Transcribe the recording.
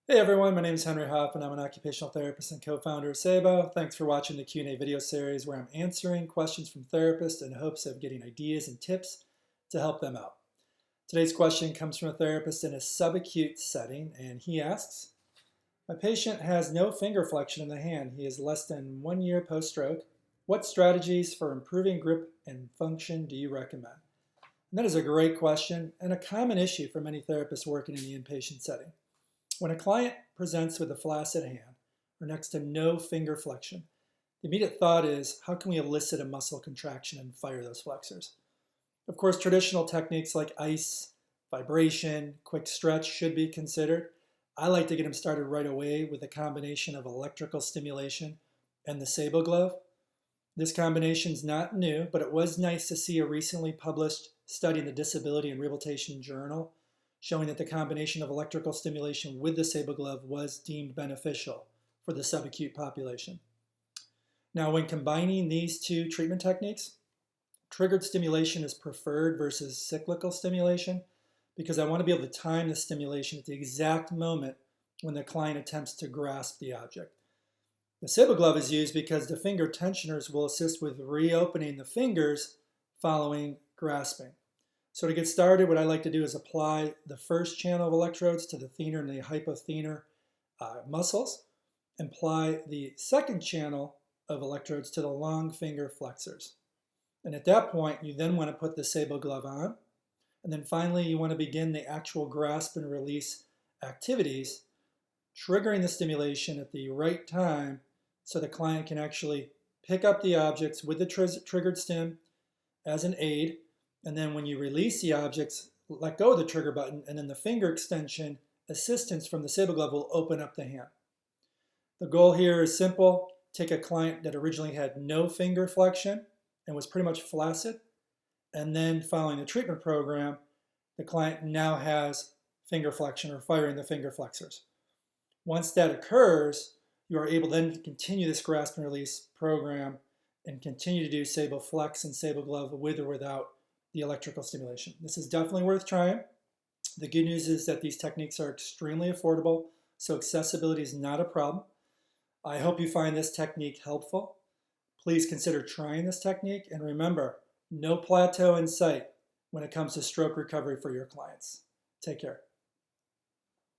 Hey everyone, my name is Henry Hoffman. I'm an occupational therapist and co-founder of Saebo. Thanks for watching the Q&A video series where I'm answering questions from therapists in hopes of getting ideas and tips to help them out. Today's question comes from a therapist in a subacute setting, and he asks, my patient has no finger flexion in the hand. He is less than 1 year post-stroke. What strategies for improving grip and function do you recommend? And that is a great question and a common issue for many therapists working in the inpatient setting. When a client presents with a flaccid hand or next to no finger flexion, the immediate thought is, how can we elicit a muscle contraction and fire those flexors? Of course, traditional techniques like ice, vibration, quick stretch should be considered. I like to get them started right away with a combination of electrical stimulation and the SaeboGlove. This combination is not new, but it was nice to see a recently published study in the Disability and Rehabilitation Journal showing that the combination of electrical stimulation with the SaeboGlove was deemed beneficial for the subacute population. Now, when combining these two treatment techniques, triggered stimulation is preferred versus cyclical stimulation because I want to be able to time the stimulation at the exact moment when the client attempts to grasp the object. The SaeboGlove is used because the finger tensioners will assist with reopening the fingers following grasping. So to get started, what I like to do is apply the first channel of electrodes to the thenar and the hypothenar muscles, and apply the second channel of electrodes to the long finger flexors. And at that point, you then want to put the SaeboGlove on. And then finally, you want to begin the actual grasp and release activities, triggering the stimulation at the right time so the client can actually pick up the objects with the triggered stim as an aid. And then when you release the objects, let go of the trigger button, and then the finger extension assistance from the SaeboGlove will open up the hand. The goal here is simple. Take a client that originally had no finger flexion and was pretty much flaccid, and then following the treatment program, the client now has finger flexion or firing the finger flexors. Once that occurs, you are able then to continue this grasp and release program and continue to do SaeboFlex and SaeboGlove with or without the electrical stimulation. This is definitely worth trying. The good news is that these techniques are extremely affordable, so accessibility is not a problem. I hope you find this technique helpful. Please consider trying this technique, and remember, no plateau in sight when it comes to stroke recovery for your clients. Take care.